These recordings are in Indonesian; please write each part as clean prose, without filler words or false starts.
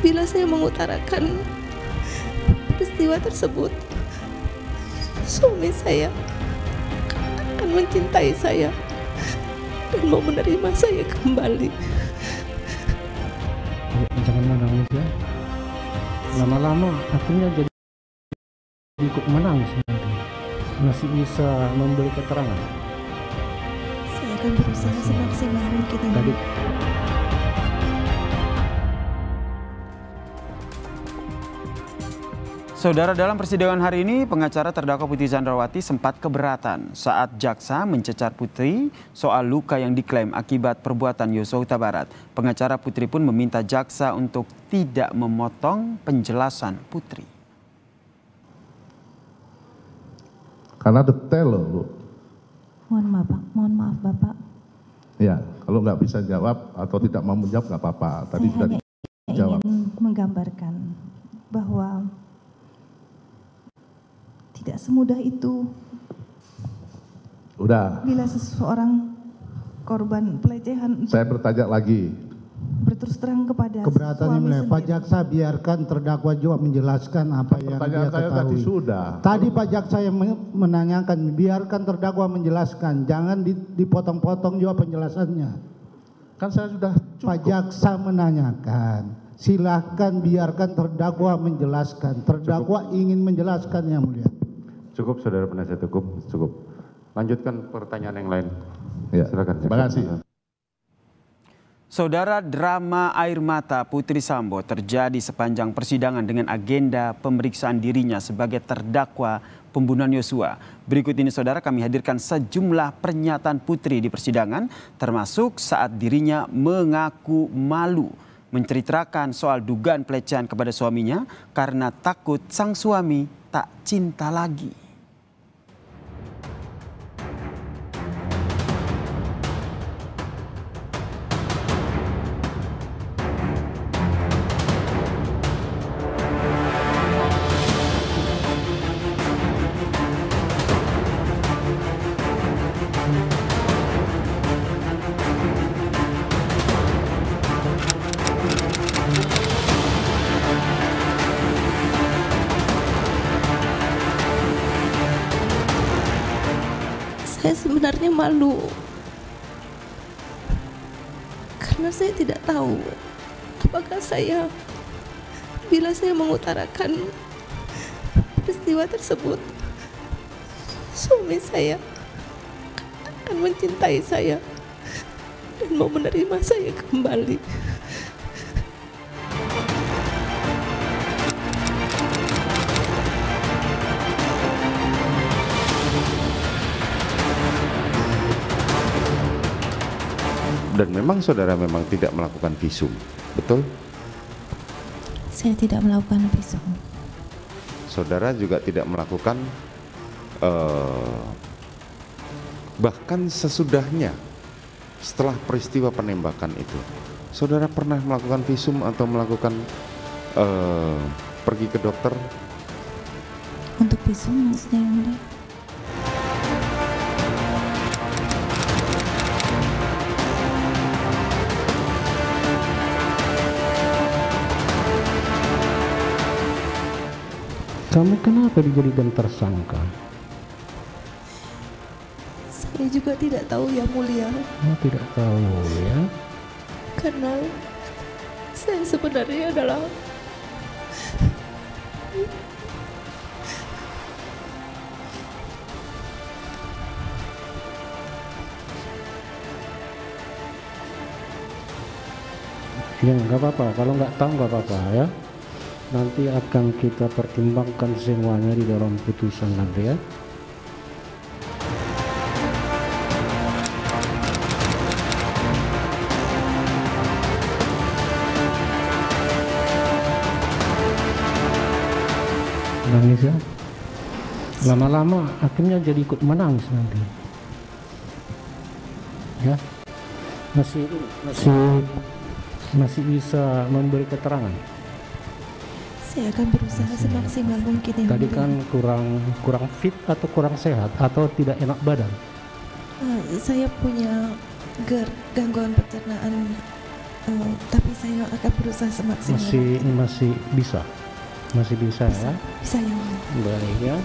Bila saya mengutarakan peristiwa tersebut, suami saya akan mencintai saya dan mau menerima saya kembali. Jangan menangis ya. Lama-lama akhirnya jadi ikut menangis nanti. Masih bisa memberi keterangan. Saya akan berusaha semaksimal mungkin yang Tadi Saudara, dalam persidangan hari ini, pengacara terdakwa Putri Chandrawati sempat keberatan saat jaksa mencecar Putri soal luka yang diklaim akibat perbuatan Yosua Huta Barat. Pengacara Putri pun meminta jaksa untuk tidak memotong penjelasan Putri. Karena detail loh, Bu. Mohon maaf Bapak. Ya, kalau nggak bisa jawab atau tidak mau menjawab nggak apa-apa. Tadi sudah dijawab. Saya ingin menggambarkan bahwa tidak semudah itu Udah, bila seseorang korban pelecehan saya bertanya lagi. berterus terang kepada Keberatannya suami mulai Pak sendiri. Jaksa biarkan terdakwa juga menjelaskan apa yang Pertanyaan dia saya tadi ketahui. sudah. Tadi Pak Jaksa yang menanyakan, biarkan terdakwa menjelaskan, jangan dipotong-potong juga penjelasannya. Kan saya sudah Pak cukup. Jaksa menanyakan, silahkan biarkan terdakwa menjelaskan. Terdakwa ingin menjelaskan yang mulia. Cukup, saudara penasihat hukum, cukup. Lanjutkan pertanyaan yang lain. Ya, Silakan. terima kasih. Saudara, drama air mata Putri Sambo terjadi sepanjang persidangan dengan agenda pemeriksaan dirinya sebagai terdakwa pembunuhan Yosua. Berikut ini saudara, kami hadirkan sejumlah pernyataan Putri di persidangan, termasuk saat dirinya mengaku malu menceritakan soal dugaan pelecehan kepada suaminya karena takut sang suami tak cinta lagi. Saya sebenarnya malu karena saya tidak tahu apakah saya bila saya mengutarakan peristiwa tersebut, suami saya akan mencintai saya dan mau menerima saya kembali. Dan memang saudara memang tidak melakukan visum, betul? Saya tidak melakukan visum. Saudara juga tidak melakukan, bahkan sesudahnya, setelah peristiwa penembakan itu, saudara pernah melakukan visum atau melakukan pergi ke dokter? Untuk visum maksudnya yang mulia? kamu kenapa dijadikan tersangka? Saya juga tidak tahu yang mulia, Kamu tidak tahu ya? karena saya sebenarnya adalah Ya nggak apa-apa, kalau nggak tahu nggak apa-apa ya. Nanti akan kita pertimbangkan semuanya di dalam putusan nanti ya. Nangis ya. Lama-lama akhirnya jadi ikut menangis nanti. Ya. Masih bisa memberi keterangan. saya akan berusaha semaksimal mungkin yang Tadi mulia. kan kurang fit atau kurang sehat atau tidak enak badan. Saya punya gangguan pencernaan Tapi saya akan berusaha semaksimal. Masih bisa ya. Bisa yang mulia. Baik ya.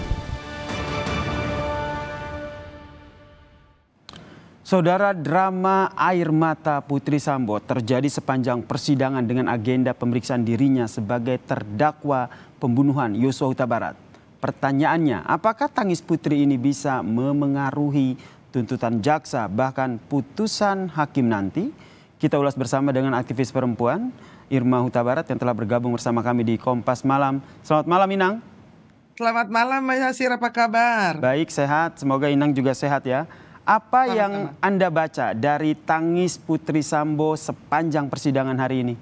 Saudara, drama air mata Putri Sambo terjadi sepanjang persidangan dengan agenda pemeriksaan dirinya sebagai terdakwa pembunuhan Yosua Huta Barat. Pertanyaannya, apakah tangis Putri ini bisa memengaruhi tuntutan jaksa bahkan putusan hakim nanti? Kita ulas bersama dengan aktivis perempuan Irma Huta Barat yang telah bergabung bersama kami di Kompas Malam. Selamat malam, Inang. Selamat malam, Mas Yasir, apa kabar? Baik, sehat. Semoga Inang juga sehat ya. Apa yang Anda baca dari tangis Putri Sambo sepanjang persidangan hari ini?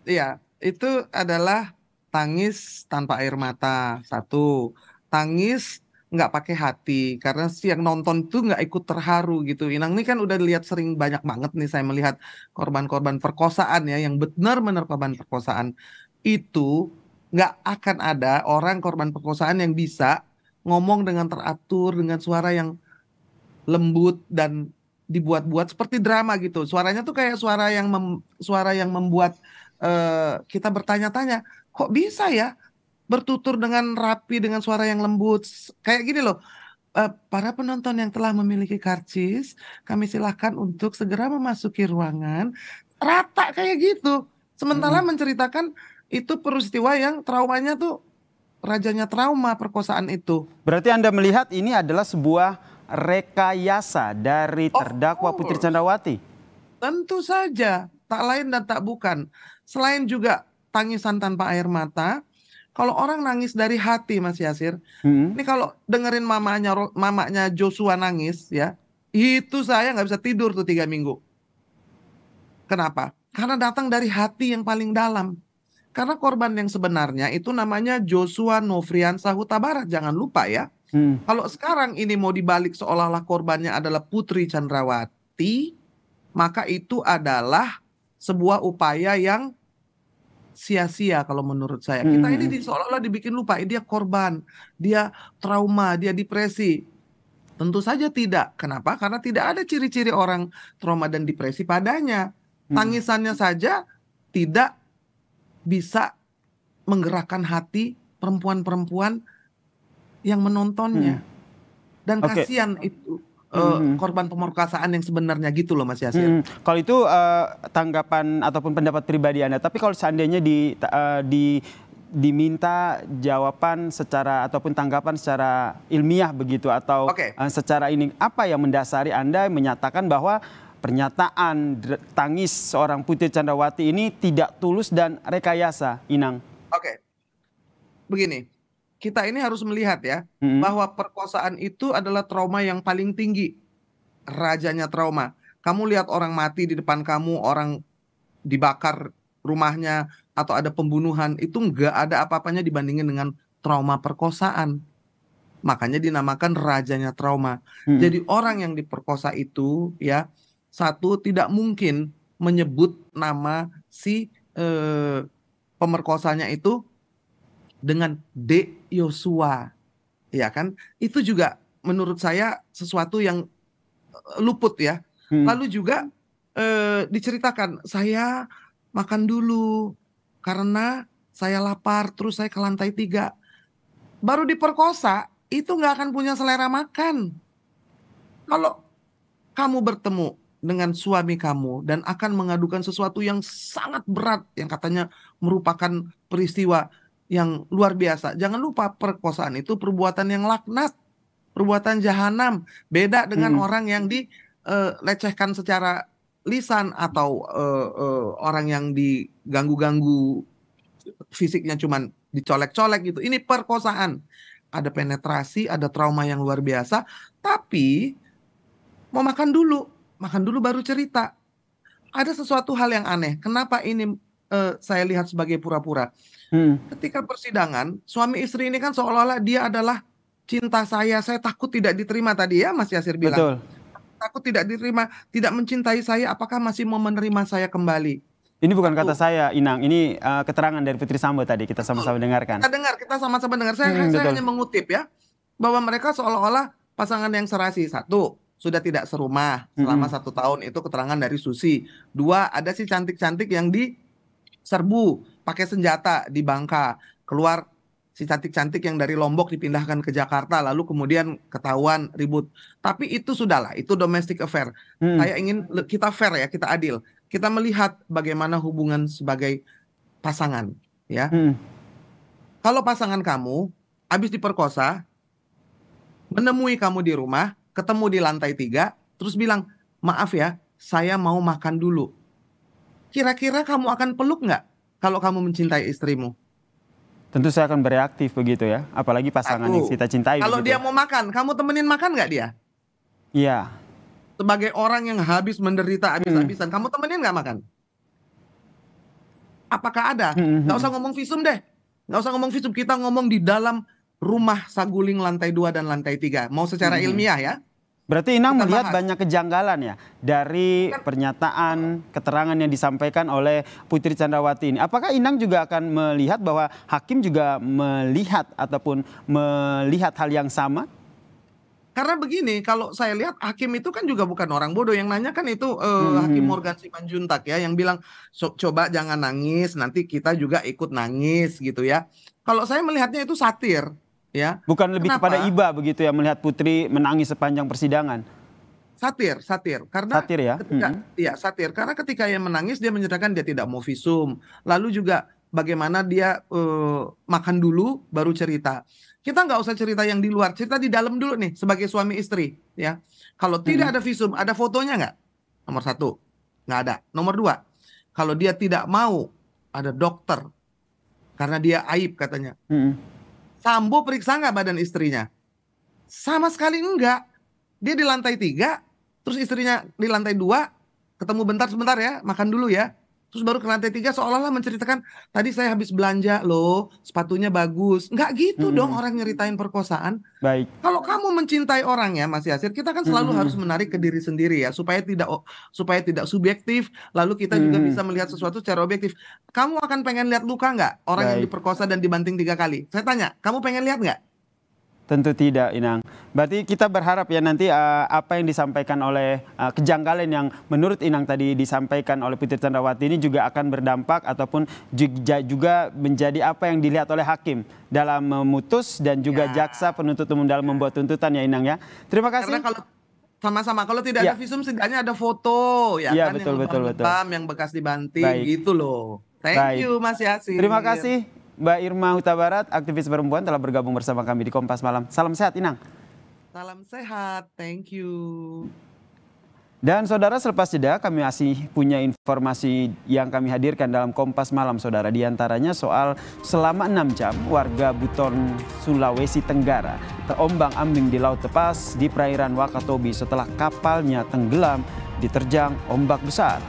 Iya, itu adalah tangis tanpa air mata. Satu, tangis nggak pakai hati. Karena si yang nonton itu nggak ikut terharu gitu. Inang ini kan udah lihat sering banyak banget nih saya melihat korban-korban perkosaan ya. Yang benar-benar korban perkosaan. Itu nggak akan ada orang korban perkosaan yang bisa ngomong dengan teratur, dengan suara yang lembut dan dibuat-buat seperti drama gitu. Suaranya tuh kayak suara yang membuat kita bertanya-tanya, kok bisa ya bertutur dengan rapi dengan suara yang lembut. Kayak gini loh. Para penonton yang telah memiliki karcis, kami silahkan untuk segera memasuki ruangan. Rata kayak gitu. Sementara menceritakan itu peristiwa yang traumanya tuh rajanya trauma perkosaan itu. Berarti Anda melihat ini adalah sebuah rekayasa dari terdakwa Putri Candrawati? Tentu saja, tak lain dan tak bukan. Selain juga tangisan tanpa air mata, kalau orang nangis dari hati, Mas Yasir, ini kalau dengerin mamanya Joshua nangis ya, itu saya nggak bisa tidur tuh 3 minggu. Kenapa? Karena datang dari hati yang paling dalam. Karena korban yang sebenarnya itu namanya Joshua Nofriansah Huta Barat, jangan lupa ya. Kalau sekarang ini mau dibalik seolah-olah korbannya adalah Putri Candrawati, maka itu adalah sebuah upaya yang sia-sia kalau menurut saya. Kita ini seolah-olah dibikin lupa, dia korban, dia trauma, dia depresi. Tentu saja tidak. Kenapa? Karena tidak ada ciri-ciri orang trauma dan depresi padanya. Tangisannya saja tidak bisa menggerakkan hati perempuan-perempuan yang menontonnya. Dan kasihan itu korban pemerkosaan yang sebenarnya gitu loh, Mas Yasir. Kalau itu tanggapan ataupun pendapat pribadi Anda, tapi kalau seandainya diminta jawaban secara ataupun tanggapan secara ilmiah begitu atau secara ini, apa yang mendasari Anda menyatakan bahwa pernyataan tangis seorang Putri Candrawati ini tidak tulus dan rekayasa, Inang? Begini, kita ini harus melihat ya, bahwa perkosaan itu adalah trauma yang paling tinggi. Rajanya trauma. Kamu lihat orang mati di depan kamu, orang dibakar rumahnya, atau ada pembunuhan, itu nggak ada apa-apanya dibandingin dengan trauma perkosaan. Makanya dinamakan rajanya trauma. Jadi orang yang diperkosa itu ya, satu, tidak mungkin menyebut nama si pemerkosanya itu dengan D. Yosua, ya kan? Itu juga menurut saya sesuatu yang luput ya. Lalu juga diceritakan, saya makan dulu karena saya lapar, terus saya ke lantai 3. Baru diperkosa, itu nggak akan punya selera makan. Kalau kamu bertemu dengan suami kamu dan akan mengadukan sesuatu yang sangat berat, yang katanya merupakan peristiwa yang luar biasa. Jangan lupa perkosaan itu perbuatan yang laknat, perbuatan jahanam. Beda dengan orang yang dilecehkan secara lisan atau orang yang diganggu-ganggu fisiknya cuman dicolek-colek gitu. Ini perkosaan. Ada penetrasi, ada trauma yang luar biasa. Tapi mau makan dulu baru cerita. Ada sesuatu hal yang aneh. Kenapa ini saya lihat sebagai pura-pura? Ketika persidangan, suami istri ini kan seolah-olah dia adalah cinta saya takut tidak diterima tadi ya, Mas Yasir bilang. Betul. Takut tidak diterima, tidak mencintai saya, apakah masih mau menerima saya kembali? Ini bukan kata saya, Inang. Ini keterangan dari Putri Sambo tadi, kita sama-sama dengarkan. Kita sama-sama dengar. Saya hanya mengutip ya, bahwa mereka seolah-olah pasangan yang serasi. Satu, sudah tidak serumah selama 1 tahun, itu keterangan dari Susi. 2, ada si cantik-cantik yang diserbu pakai senjata di Bangka, keluar si cantik-cantik yang dari Lombok dipindahkan ke Jakarta, lalu kemudian ketahuan ribut. Tapi itu sudahlah, itu domestic affair. Saya ingin kita fair ya, kita adil. Kita melihat bagaimana hubungan sebagai pasangan, ya. Kalau pasangan kamu habis diperkosa, menemui kamu di rumah, ketemu di lantai 3, terus bilang, maaf ya, saya mau makan dulu. Kira-kira kamu akan peluk nggak kalau kamu mencintai istrimu? Tentu saya akan bereaktif begitu ya, apalagi pasangan yang kita cintai. Kalau begitu. dia mau makan, kamu temenin makan nggak dia? Iya. Sebagai orang yang habis menderita habis-habisan, kamu temenin nggak makan? Apakah ada? Nggak usah ngomong visum deh. Nggak usah ngomong visum, kita ngomong di dalam rumah saguling lantai 2 dan lantai 3. Mau secara ilmiah ya. Berarti Inang Kita melihat bahas. banyak kejanggalan ya dari pernyataan, keterangan yang disampaikan oleh Putri Chandrawati ini. Apakah Inang juga akan melihat bahwa hakim juga melihat ataupun melihat hal yang sama? Karena begini, kalau saya lihat hakim itu kan juga bukan orang bodoh. Yang nanya kan itu Hakim Morgan Simanjuntak ya, yang bilang coba jangan nangis, nanti kita juga ikut nangis gitu ya. Kalau saya melihatnya itu satir ya. Bukan lebih Kenapa? kepada iba begitu ya, melihat Putri menangis sepanjang persidangan. Satir. Karena Satir ya? Iya, satir. Karena ketika ia menangis, dia menyatakan dia tidak mau visum. Lalu juga bagaimana dia makan dulu baru cerita. Kita nggak usah cerita yang di luar, cerita di dalam dulu nih sebagai suami istri ya. Kalau tidak ada visum, ada fotonya nggak? Nomor 1, nggak ada. Nomor 2, kalau dia tidak mau ada dokter karena dia aib katanya. Sambo periksa nggak badan istrinya? Sama sekali enggak. Dia di lantai 3, terus istrinya di lantai 2, ketemu sebentar ya, makan dulu ya. Terus baru ke lantai 3 seolah-olah menceritakan, tadi saya habis belanja loh, sepatunya bagus. Enggak gitu dong orang nyeritain perkosaan. Baik. Kalau kamu mencintai orang ya Mas Yasir, kita kan selalu harus menarik ke diri sendiri ya, supaya tidak subjektif, lalu kita juga bisa melihat sesuatu secara objektif. Kamu akan pengen lihat luka nggak orang yang diperkosa dan dibanting 3 kali? Saya tanya, kamu pengen lihat nggak? Tentu tidak, Inang. Berarti kita berharap ya nanti apa yang disampaikan oleh kejanggalan yang menurut Inang tadi disampaikan oleh Putri Chandrawati ini juga akan berdampak ataupun juga menjadi apa yang dilihat oleh hakim dalam memutus dan juga jaksa penuntut umum dalam membuat tuntutan ya Inang ya. Terima kasih. Karena kalau sama-sama kalau tidak ada visum setidaknya ada foto ya kan, betul, yang lebam-lebam, yang bekas dibanting gitu loh. Thank you Mas Yasir. Terima kasih Mbak Irma Huta Barat, aktivis perempuan telah bergabung bersama kami di Kompas Malam. Salam sehat Inang. Salam sehat, thank you. Dan saudara, selepas jeda kami masih punya informasi yang kami hadirkan dalam Kompas Malam saudara. Di antaranya soal selama 6 jam warga Buton, Sulawesi Tenggara terombang-ambing di Laut Lepas di perairan Wakatobi setelah kapalnya tenggelam diterjang ombak besar.